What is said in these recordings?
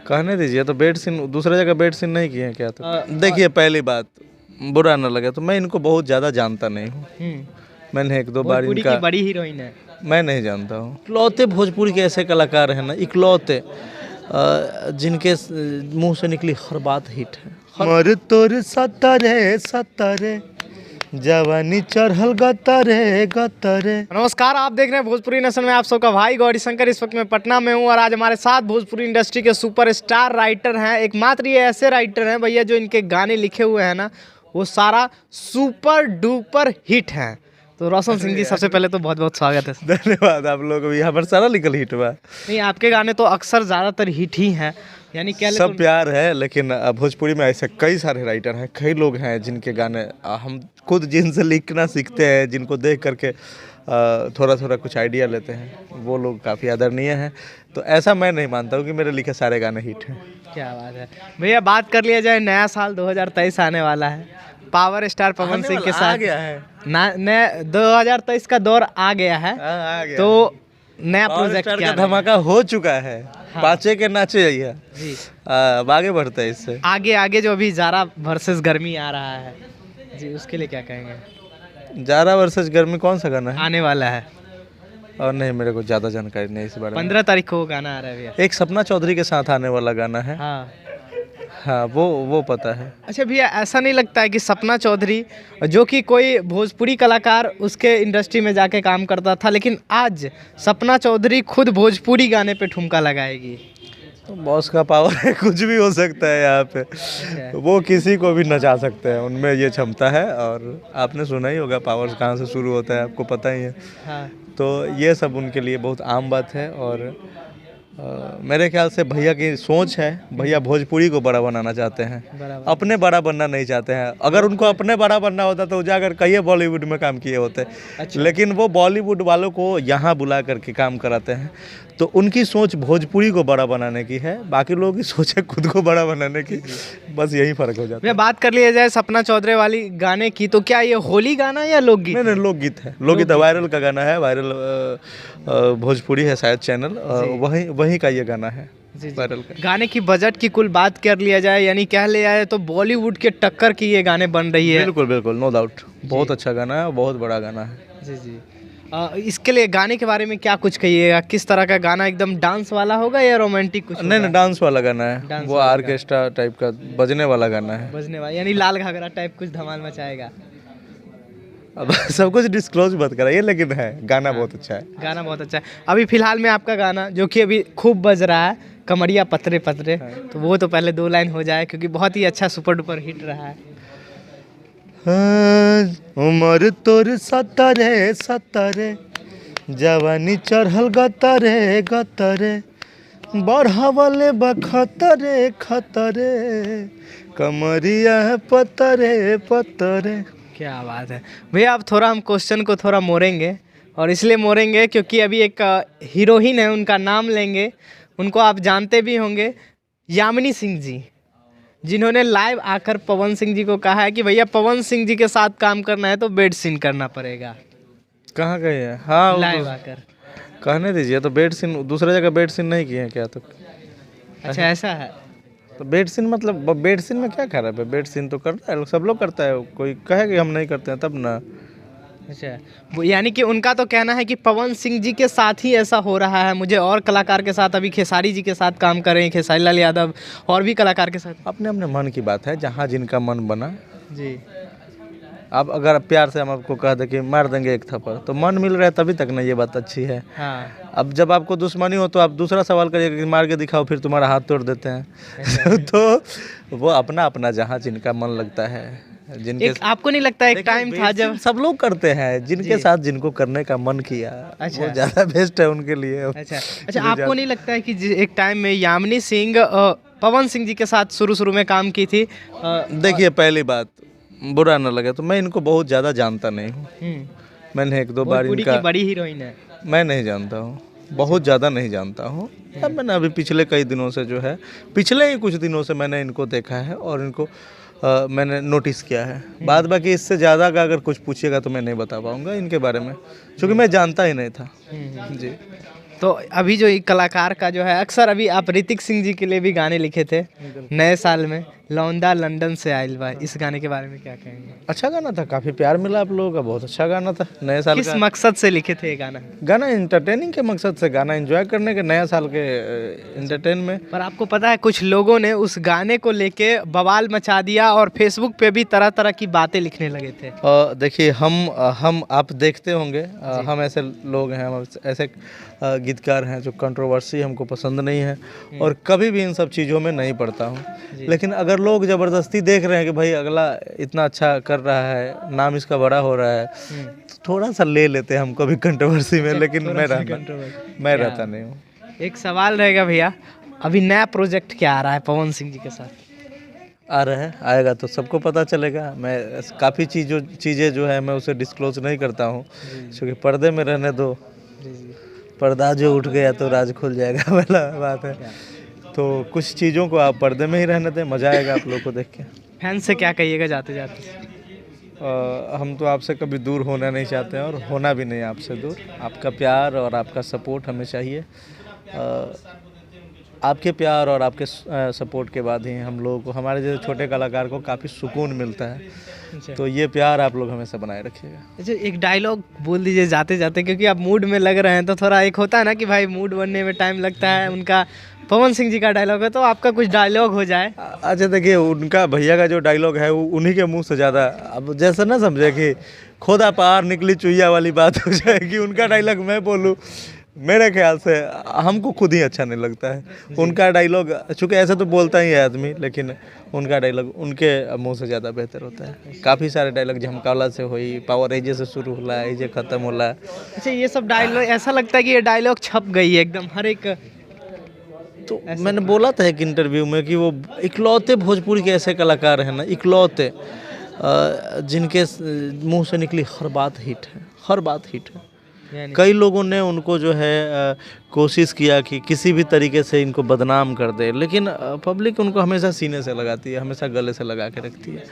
कहने दीजिए। तो बेड सीन दूसरे जगह बेड सीन नहीं किए हैं क्या? तो देखिए, पहली बात बुरा ना लगे तो मैं इनको बहुत ज़्यादा जानता नहीं हूँ। मैंने एक दो बार भोजपुरी इनका की बड़ी हीरोइन है। मैं नहीं जानता हूँ। इकलौते भोजपुरी के ऐसे कलाकार हैं ना, इकलौते जिनके मुंह से निकली हर बात हिट है। मर तोर सतरे सतरे जवानी चढ़ल गतरे गतरे। नमस्कार, आप देख रहे हैं भोजपुरी नेशन में आप सबका भाई गौरी शंकर। इस वक्त मैं पटना में हूँ और आज हमारे साथ भोजपुरी इंडस्ट्री के सुपरस्टार राइटर हैं। एकमात्र ये ऐसे राइटर हैं भैया जो इनके गाने लिखे हुए हैं ना, वो सारा सुपर डुपर हिट हैं। तो रोशन सिंह जी, सबसे पहले तो बहुत बहुत स्वागत है। धन्यवाद। आप लोग भी यहाँ पर सारा निकल हिट हुआ। नहीं, आपके गाने तो अक्सर ज़्यादातर हिट ही हैं, यानी क्या सब प्यार है। लेकिन भोजपुरी में ऐसे कई सारे राइटर हैं, कई लोग हैं जिनके गाने हम खुद जिनसे लिखना सीखते हैं, जिनको देख करके थोड़ा थोड़ा कुछ आइडिया लेते हैं, वो लोग काफ़ी आदरणीय हैं। तो ऐसा मैं नहीं मानता हूँ कि मेरे लिखे सारे गाने हिट हैं। क्या बात है भैया। बात कर लिया जाए, नया साल 2023 आने वाला है, पावर स्टार पवन सिंह के साथ आ गया है। 2023 का दौर आ गया है। आ गया। तो नया प्रोजेक्ट क्या धमाका हो चुका है। हाँ। पाचे के नाचे भैया जी, अब आगे बढ़ते हैं इससे। आगे जो अभी जारा वर्सेस गर्मी आ रहा है जी, उसके लिए क्या कहेंगे? जारा वर्सेस गर्मी कौन सा गाना है? आने वाला है और नहीं, मेरे को ज़्यादा जानकारी नहीं इस बारे में। 15 तारीख को वो गाना आ रहा है भैया। एक सपना चौधरी के साथ आने वाला गाना है। हाँ हाँ, वो पता है। अच्छा भैया, ऐसा नहीं लगता है कि सपना चौधरी जो कि कोई भोजपुरी कलाकार उसके इंडस्ट्री में जाके काम करता था, लेकिन आज सपना चौधरी खुद भोजपुरी गाने पे ठुमका लगाएगी? तो बॉस का पावर है, कुछ भी हो सकता है यहाँ पे। वो किसी को भी नचा सकते हैं, उनमें ये क्षमता है। और आपने सुना ही होगा पावर कहाँ से शुरू होता है, आपको पता ही है। हाँ। तो ये सब उनके लिए बहुत आम बात है। और मेरे ख्याल से भैया की सोच है, भैया भोजपुरी को बड़ा बनाना चाहते हैं, अपने बड़ा बनना नहीं चाहते हैं। अगर उनको अपने बड़ा बनना होता तो जाकर कई बॉलीवुड में काम किए होते। अच्छा। लेकिन वो बॉलीवुड वालों को यहाँ बुला करके काम कराते हैं। तो उनकी सोच भोजपुरी को बड़ा बनाने की है, बाकी लोगों की सोच है खुद को बड़ा बनाने की। बस यही फर्क हो जाता है। बात कर लिया जाए सपना चौधरी वाली गाने की, तो क्या ये होली गाना या लोकगीत? नहीं, लोकगीत है। लोकगीत वायरल का गाना है। वायरल भोजपुरी है शायद चैनल, वहीं का ये गाना है वायरल का। गाने की बजट की कुल बात कर लिया जाए, यानी कह लिया जाए तो बॉलीवुड के टक्कर की ये गाने बन रही है। बिल्कुल बिल्कुल, नो डाउट। बहुत अच्छा गाना है, बहुत बड़ा गाना है। जी जी। इसके लिए गाने के बारे में क्या कुछ कहिएगा? किस तरह का गाना, एकदम डांस वाला होगा या रोमांटिक कुछ? नहीं, डांस वाला गाना है। वो ऑर्केस्ट्रा टाइप का बजने वाला गाना है। बजने वाला यानी लाल घाघरा टाइप कुछ धमाल मचाएगा। अब सब कुछ डिस्क्लोज मत कराइए, लेकिन है गाना बहुत अच्छा है। गाना बहुत अच्छा है। अभी फिलहाल में आपका गाना जो कि अभी खूब बज रहा है, कमरिया पतरे पतरे, तो वो तो पहले 2 लाइन हो जाए, क्योंकि बहुत ही अच्छा सुपर डुपर हिट रहा है। उमर तोर सतरे सतरे जवानी चढ़ल गतरे गतरे बढ़ावले बखतरे खतरे कमरिया पतरे पतरे। क्या बात है भैया। अब थोड़ा हम क्वेश्चन को थोड़ा मोड़ेंगे, और इसलिए मोड़ेंगे क्योंकि अभी एक हीरोइन है, उनका नाम लेंगे। उनको आप जानते भी होंगे, यामिनी सिंह जी, जिन्होंने लाइव आकर पवन सिंह जी को कहा है कि भैया पवन सिंह जी के साथ काम करना है तो बेड सीन करना पड़ेगा। कहाँ गए हैं? हाँ, लाइव आकर कहने दीजिए। तो बेड सीन दूसरे जगह बेड सीन नहीं किए हैं क्या? तो अच्छा, ऐसा है। तो बेड सीन मतलब बेड सीन में क्या खराब है? बेड सीन तो करता है, सब लोग करता है। कोई कहे कि हम नहीं करते हैं तब ना। अच्छा, वो यानी कि उनका तो कहना है कि पवन सिंह जी के साथ ही ऐसा हो रहा है, मुझे और कलाकार के साथ, अभी खेसारी जी के साथ काम करें, खेसारी लाल यादव और भी कलाकार के साथ। अपने अपने मन की बात है, जहाँ जिनका मन बना जी। अब अगर प्यार से हम आपको कह दें कि मार देंगे एक थप्पड़, तो मन मिल रहा है तभी तक ना, ये बात अच्छी है। हाँ। अब जब आपको दुश्मनी हो तो आप दूसरा सवाल करिएगा कि मार के दिखाओ, फिर तुम्हारा हाथ तोड़ देते हैं। तो वो अपना अपना जहाँ जिनका मन लगता है, जिनके आपको नहीं लगता एक टाइम था जब सब लोग करते हैं, जिनके साथ जिनको करने का मन किया, अच्छा, वो ज़्यादा बेस्ट है उनके लिए। अच्छा, आपको नहीं लगता है कि एक टाइम में यामिनी सिंह पवन सिंह जी के साथ शुरू में काम की थी? देखिए, पहली बात बुरा ना लगे तो मैं इनको बहुत ज़्यादा जानता नहीं हूँ। मैंने एक दो बार इनका बड़ी हीरोइन है, मैं नहीं जानता हूँ, बहुत ज़्यादा नहीं जानता हूँ। अब मैंने अभी पिछले कई दिनों से जो है, पिछले ही कुछ दिनों से मैंने इनको देखा है और इनको मैंने नोटिस किया है। बाद बाकी इससे ज़्यादा का अगर कुछ पूछिएगा तो मैं नहीं बता पाऊँगा इनके बारे में, क्योंकि मैं जानता ही नहीं था। जी। तो अभी जो ये कलाकार का जो है, अक्सर अभी आप ऋतिक सिंह जी के लिए भी गाने लिखे थे नए साल में, लौंडा लंदन से आइल बा, इस गाने के बारे में क्या कहेंगे? अच्छा गाना था, काफ़ी प्यार मिला आप लोगों का, बहुत अच्छा गाना था नए साल किस का। मकसद से लिखे थे ये गाना? गाना इंटरटेनिंग के मकसद से, गाना एंजॉय करने के, नया साल के इंटरटेन में। पर आपको पता है कुछ लोगों ने उस गाने को लेके बवाल मचा दिया और फेसबुक पे भी तरह तरह की बातें लिखने लगे थे। देखिए हम आप देखते होंगे, हम ऐसे लोग हैं, हम ऐसे गीतकार हैं जो कंट्रोवर्सी हमको पसंद नहीं है और कभी भी इन सब चीज़ों में नहीं पड़ता हूँ। लेकिन अगर लोग ज़बरदस्ती देख रहे हैं कि भाई अगला इतना अच्छा कर रहा है, नाम इसका बड़ा हो रहा है, तो थोड़ा सा ले लेते हैं हम कभी कंट्रोवर्सी में, लेकिन मैं रहता नहीं हूँ। एक सवाल रहेगा भैया, अभी नया प्रोजेक्ट क्या आ रहा है पवन सिंह जी के साथ? आ रहा है, आएगा तो सबको पता चलेगा। मैं काफ़ी चीज़ें जो है मैं उसे डिस्क्लोज नहीं करता हूँ, क्योंकि पर्दे में रहने दो, पर्दा जो उठ गया तो राज खुल जाएगा वाला बात है। तो कुछ चीज़ों को आप पर्दे में ही रहने दें, मज़ा आएगा आप लोग को देख के। फैन से क्या कहिएगा जाते जाते? हम तो आपसे कभी दूर होना नहीं चाहते हैं और होना भी नहीं आपसे दूर। आपका प्यार और आपका सपोर्ट हमें चाहिए। आपके प्यार और आपके सपोर्ट के बाद ही हम लोगों को, हमारे जैसे छोटे कलाकार को काफ़ी सुकून मिलता है। तो ये प्यार आप लोग हमेशा बनाए रखिएगा। अच्छा, एक डायलॉग बोल दीजिए जाते जाते, क्योंकि आप मूड में लग रहे हैं तो थोड़ा एक होता है ना कि भाई मूड बनने में टाइम लगता है। उनका पवन सिंह जी का डायलॉग है तो आपका कुछ डायलॉग हो जाए। अच्छा देखिए, उनका भैया का जो डायलॉग है वो उन्हीं के मुंह से ज़्यादा, अब जैसा ना समझे कि खोदा पार निकली चुईया वाली बात हो जाएगी। उनका डायलॉग मैं बोलूँ, मेरे ख्याल से हमको खुद ही अच्छा नहीं लगता है। उनका डायलॉग, चूँकि ऐसे तो बोलता ही है आदमी, लेकिन उनका डायलॉग उनके मुंह से ज़्यादा बेहतर होता है। काफ़ी सारे डायलॉग झमकावला से हुई, पावर एजे से शुरू होला, एजे ख़त्म होला। अच्छा, ये सब डायलॉग ऐसा लगता है कि ये डायलॉग छप गई है एकदम हर एक। तो मैंने बोला था एक इंटरव्यू में कि वो इकलौते भोजपुरी के ऐसे कलाकार हैं ना, इकलौते, जिनके मुंह से निकली हर बात हिट है, हर बात हिट है। कई लोगों ने उनको जो है कोशिश किया कि किसी भी तरीके से इनको बदनाम कर दे, लेकिन पब्लिक उनको हमेशा सीने से लगाती है, हमेशा गले से लगा के रखती है।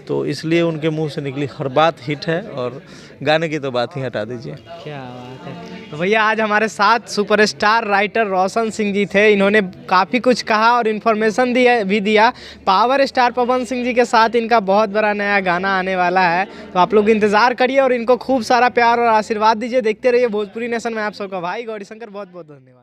तो इसलिए उनके मुंह से निकली हर बात हिट है, और गाने की तो बात ही हटा दीजिए। क्या बात है। तो भैया आज हमारे साथ सुपरस्टार राइटर रोशन सिंह जी थे। इन्होंने काफ़ी कुछ कहा और इन्फॉर्मेशन भी दिया। पावर स्टार पवन सिंह जी के साथ इनका बहुत बड़ा नया गाना आने वाला है, तो आप लोग इंतज़ार करिए और इनको खूब सारा प्यार और आशीर्वाद दीजिए। देखते रहिए भोजपुरी नेशन में। आप सबका भाई गौरी शंकर, बहुत बहुत धन्यवाद।